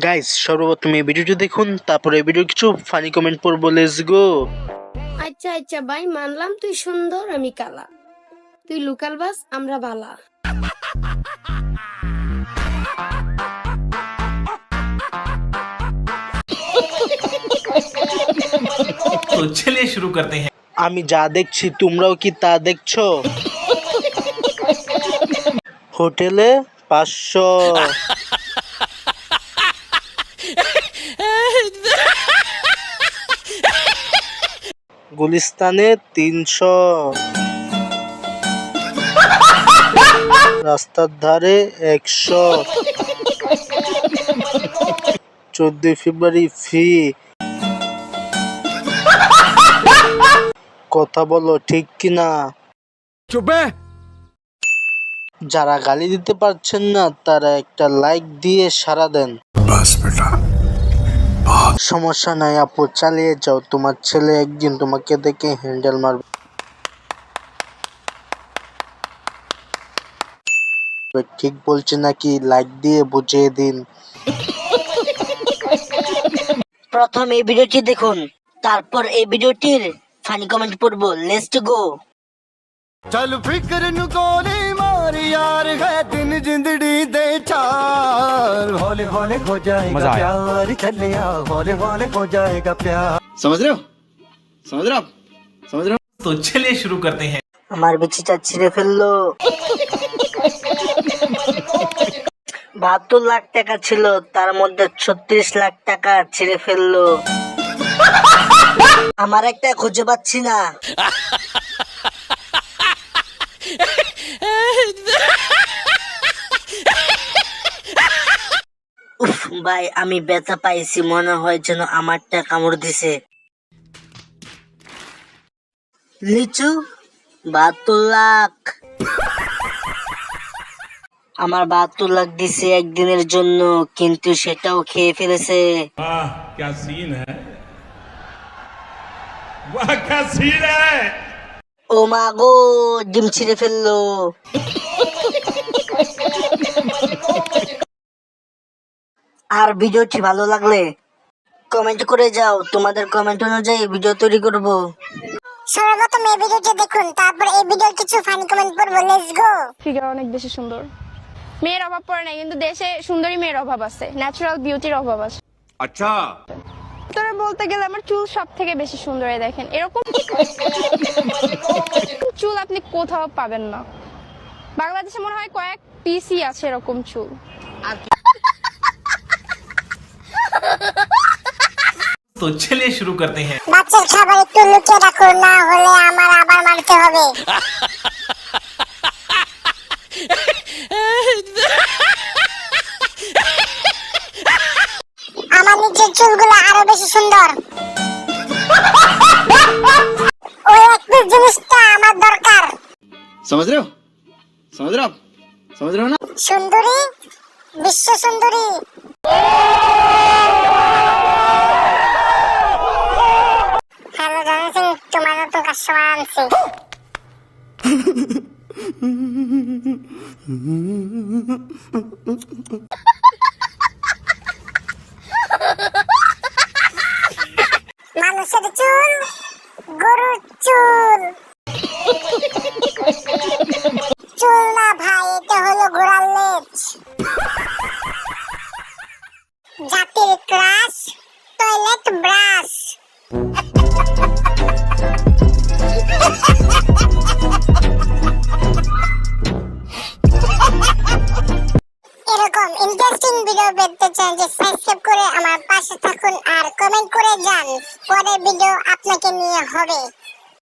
Guys সর্বপ্রথম এই ভিডিওটি দেখুন, তারপরে এই ভিডিওর কিছু ফানি কমেন্ট পড়বো। Let's go. আচ্ছা আচ্ছা ভাই, মানলাম তুই সুন্দর আমি কালা, তুই লোকাল বাস আমরা বালা। तो चलिए शुरू करते हैं। আমি যা দেখছি তোমরাও কি তা দেখছো? হোটেলে 500, গুলিস্তানে 300, রাস্তার ধারে 100, 14 ফেব্রুয়ারি ফি। কথা বলো ঠিক কিনা? চুপে। যারা গালি দিতে পারছেন না তারা একটা লাইক দিয়ে সাড়া দেন। বাস বেটা, সমস্যা নাই আপু, চালিয়ে যাও, তোমার ছেলে একদিন তোমাকে দেখে হ্যান্ডেল মারবে। ঠিক বলছে নাকি? লাইক দিয়ে বুঝিয়ে দিন। প্রথম এই ভিডিওটি দেখুন, তারপর এই ভিডিওটির ফানি কমেন্ট পড়বো। Let's go. चल फिक्र नु गोली मार यार है दिन जिंदड़ी दे चार हौले हौले हो जाएगा प्यार चलिया हौले हौले हो जाएगा प्यार। समझ रहे हो? समझ रहे हो? समझ रहे हो? तो चलिए शुरू करते हैं। আমার বিচিটা ছিঁড়ে ফেললো। 72 লাখ টাকা ছিল, তার মধ্যে 36 লাখ টাকা ছিঁড়ে ফেললো। আমার একটা খুঁজে পাচ্ছি না। উফ ভাই, আমি ব্যথা পাইছি, মনে হয় যেন আমারটা কামড় দিছে। লিচু 72 লাখ। আমার 72 লাখ দিছে একদিনের জন্য, কিন্তু সেটাও খেয়ে ফেলেছে। क्या सीन है, वाह क्या सीन है। ও মা গো, ডিম ছিঁড়ে ফেললো। আর ভিডিওটি ভালো লাগলে কমেন্ট করে যাও, তোমাদের কমেন্ট অনুযায়ী ভিডিও তৈরি করব। সর্বপ্রথম এই ভিডিওটি দেখুন, তারপর এই ভিডিওর কিছু ফানি কমেন্ট পড়বো। Let's go. ফিগার অনেক বেশি সুন্দর, মেয়ের অভাব পড়ে না, কিন্তু দেশে সুন্দরী মেয়ের অভাব আছে, ন্যাচারাল বিউটির অভাব আছে। আচ্ছা তোরা বলতে গেলে আমার চুল সব থেকে বেশি সুন্দর। এই দেখেন, এরকম চুল আপনি কোথাও পাবেন না। বাংলাদেশে মনে হয় কয়েক পিসই আছে এরকম চুল। तो चलिए शुरू करते हैं। বাচ্চার খাবার একটু লুকিয়ে রাখুন, না হলে আমার আবার মারতে হবে। আমার নিচের চুলগুলো আরো বেশি সুন্দর। ওই একটু জিনিসটা আমার দরকার। समझ रहे हो? समझ रहे हो? समझ रहे हो ना? সুন্দরী, বিশ্ব সুন্দরী। হ্যালো জানাচ্ছি, তোমার নতুন কাস্টমার আনছি। মানুষের চুল, গরুর চুল। চুল না ভাই, এটা হলো ঘোড়ার লেজ। জাতির ক্রাশ, টয়লেট ব্রাশ। এরকম ইন্টারেস্টিং ভিডিও পেতে চ্যানেলটি সাবস্ক্রাইব করে আমার পাশে থাকুন আর কমেন্ট করে যান, পরের ভিডিও আপনাকে নিয়ে হবে।